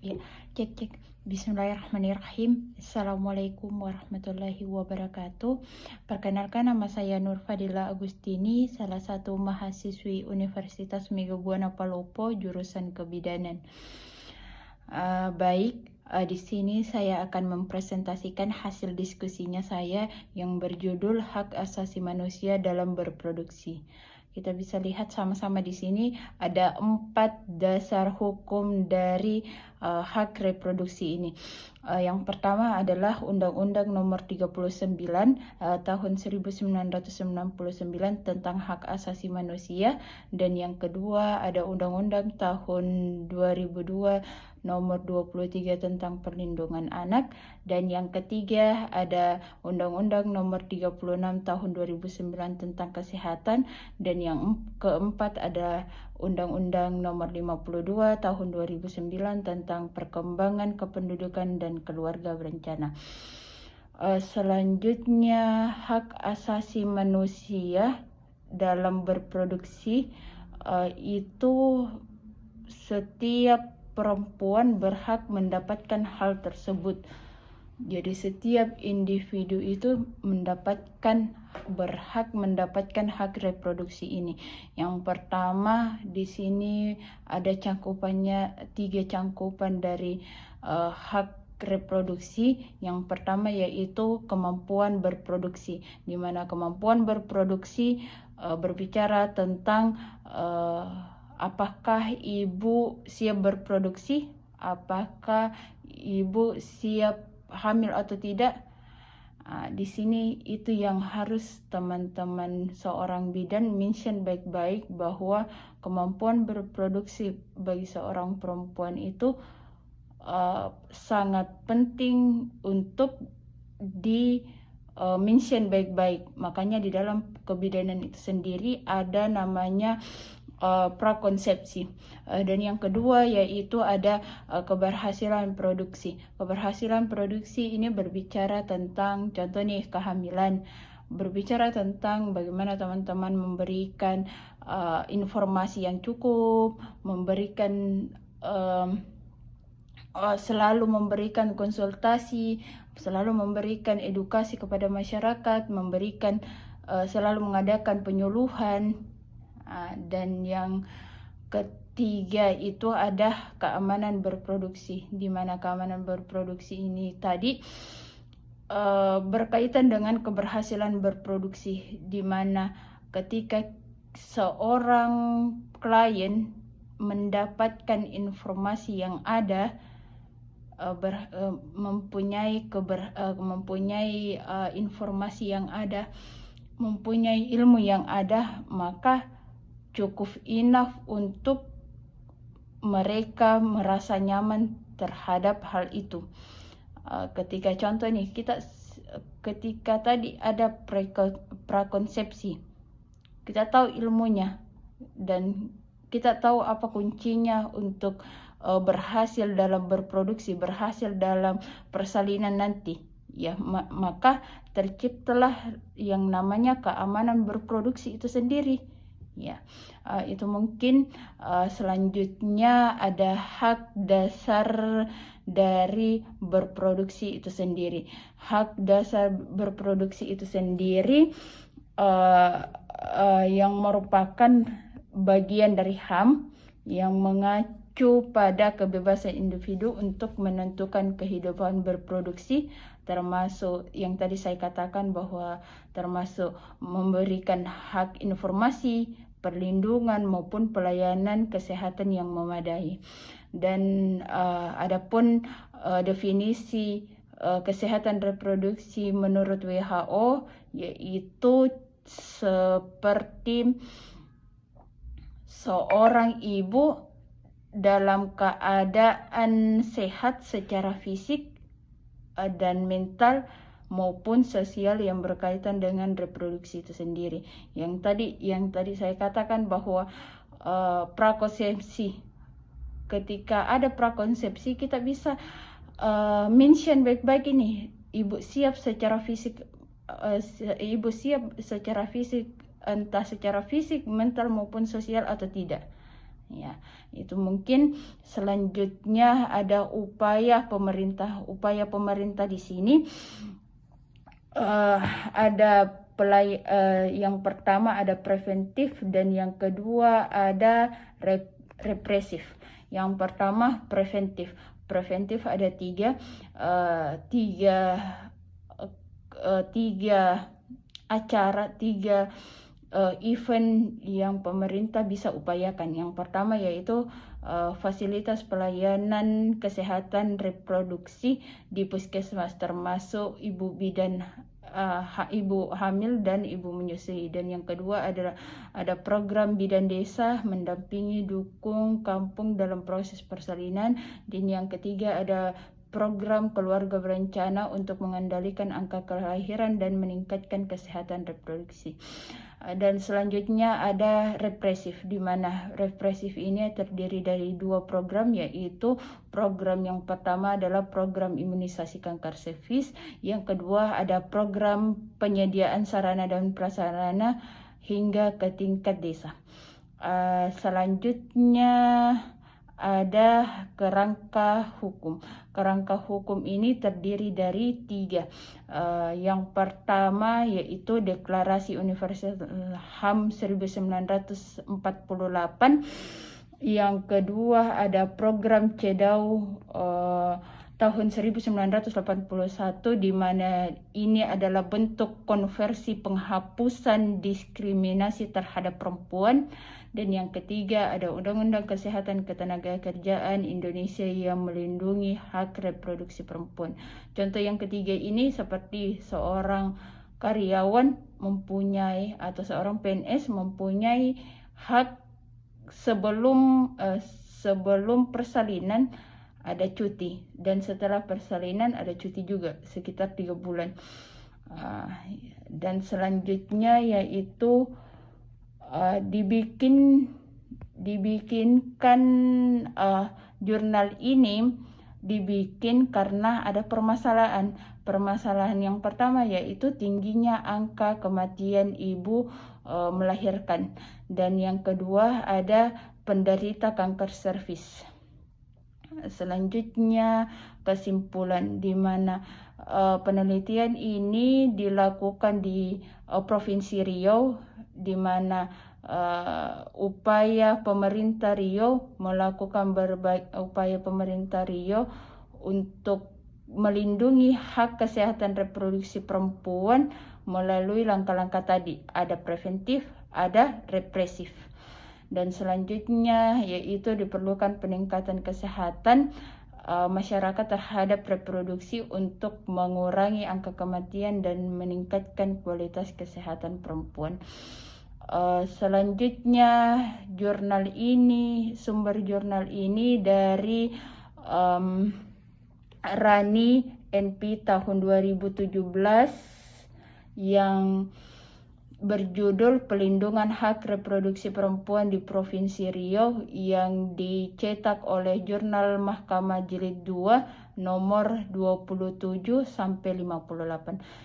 Ya, cek cek. Bismillahirrahmanirrahim. Assalamualaikum warahmatullahi wabarakatuh. Perkenalkan, nama saya Nur Fadila Agustini, salah satu mahasiswi Universitas Mega Buana Palopo, jurusan Kebidanan. Di sini saya akan mempresentasikan hasil diskusinya saya yang berjudul Hak Asasi Manusia dalam Berproduksi. Kita bisa lihat sama-sama di sini ada 4 dasar hukum dari hak reproduksi ini. Yang pertama adalah Undang-Undang Nomor 39 tahun 1999 tentang hak asasi manusia, dan yang kedua ada Undang-Undang tahun 2002 Nomor 23 tentang perlindungan anak, dan yang ketiga ada Undang-Undang Nomor 36 tahun 2009 tentang kesehatan, dan yang keempat ada Undang-Undang Nomor 52 tahun 2009 tentang perkembangan kependudukan dan keluarga berencana. Selanjutnya, hak asasi manusia dalam berproduksi itu setiap perempuan berhak mendapatkan hal tersebut. Jadi setiap individu itu berhak mendapatkan hak reproduksi ini. Yang pertama di sini ada cangkupannya 3 cangkupan dari hak reproduksi. Yang pertama yaitu kemampuan berproduksi, di mana kemampuan berproduksi berbicara tentang apakah ibu siap berproduksi, apakah ibu siap hamil atau tidak. Di sini itu yang harus teman-teman seorang bidan mention baik-baik, bahwa kemampuan berproduksi bagi seorang perempuan itu sangat penting untuk di mention baik-baik. Makanya di dalam kebidanan itu sendiri ada namanya prakonsepsi. Dan yang kedua yaitu ada keberhasilan produksi. Keberhasilan produksi ini berbicara tentang, contoh nih, kehamilan, berbicara tentang bagaimana teman-teman memberikan informasi yang cukup, selalu memberikan konsultasi, selalu memberikan edukasi kepada masyarakat, selalu mengadakan penyuluhan. Dan yang ketiga itu ada keamanan berproduksi, di mana keamanan berproduksi ini tadi berkaitan dengan keberhasilan berproduksi, di mana ketika seorang klien mendapatkan informasi yang ada, mempunyai informasi yang ada, mempunyai ilmu yang ada, maka cukup enough untuk mereka merasa nyaman terhadap hal itu. Ketika contoh nih, ketika tadi ada prakonsepsi, kita tahu ilmunya dan kita tahu apa kuncinya untuk berhasil dalam berproduksi, berhasil dalam persalinan nanti. Ya, maka terciptalah yang namanya keamanan berproduksi itu sendiri. Ya, itu mungkin. Selanjutnya ada hak dasar dari berproduksi itu sendiri. Hak dasar berproduksi itu sendiri yang merupakan bagian dari HAM yang mengacu pada kebebasan individu untuk menentukan kehidupan berproduksi, termasuk yang tadi saya katakan bahwa termasuk memberikan hak informasi, perlindungan maupun pelayanan kesehatan yang memadai. Dan adapun definisi kesehatan reproduksi menurut WHO yaitu seperti seorang ibu dalam keadaan sehat secara fisik dan mental maupun sosial yang berkaitan dengan reproduksi itu sendiri. Yang tadi saya katakan bahwa prakonsepsi, ketika ada prakonsepsi kita bisa mention baik-baik ini, ibu siap secara fisik, entah secara fisik, mental maupun sosial atau tidak. Ya, itu mungkin. Selanjutnya ada upaya pemerintah. Upaya pemerintah di sini ada yang pertama ada preventif dan yang kedua ada represif. Yang pertama preventif. Preventif ada tiga acara, tiga event yang pemerintah bisa upayakan. Yang pertama yaitu fasilitas pelayanan kesehatan reproduksi di puskesmas, termasuk ibu bidan, ibu hamil dan ibu menyusui. Dan yang kedua adalah ada program bidan desa mendampingi dukung kampung dalam proses persalinan. Dan yang ketiga ada program keluarga berencana untuk mengendalikan angka kelahiran dan meningkatkan kesehatan reproduksi. Dan selanjutnya ada represif, di mana represif ini terdiri dari dua program, yaitu program yang pertama adalah program imunisasi kanker serviks, yang kedua ada program penyediaan sarana dan prasarana hingga ke tingkat desa. Selanjutnya ada kerangka hukum. Kerangka hukum ini terdiri dari tiga. Yang pertama yaitu Deklarasi Universal HAM 1948. Yang kedua ada program CEDAW tahun 1981, di mana ini adalah bentuk konversi penghapusan diskriminasi terhadap perempuan. Dan yang ketiga ada Undang-Undang Kesehatan Ketenagakerjaan Indonesia yang melindungi hak reproduksi perempuan. Contoh yang ketiga ini seperti seorang karyawan mempunyai atau seorang PNS mempunyai hak sebelum persalinan ada cuti, dan setelah persalinan ada cuti juga sekitar 3 bulan. Dan selanjutnya yaitu dibikinkan jurnal ini dibikin karena ada permasalahan. Permasalahan yang pertama yaitu tingginya angka kematian ibu melahirkan, dan yang kedua ada penderita kanker serviks. Selanjutnya kesimpulan, di mana penelitian ini dilakukan di Provinsi Riau, di mana upaya pemerintah Riau untuk melindungi hak kesehatan reproduksi perempuan melalui langkah-langkah tadi, ada preventif, ada represif. Dan selanjutnya yaitu diperlukan peningkatan kesehatan masyarakat terhadap reproduksi untuk mengurangi angka kematian dan meningkatkan kualitas kesehatan perempuan. Selanjutnya sumber jurnal ini dari Rani NP tahun 2017 yang berjudul Pelindungan Hak Reproduksi Perempuan di Provinsi Riau, yang dicetak oleh Jurnal Mahkamah Jilid 2 nomor 27 sampai 58.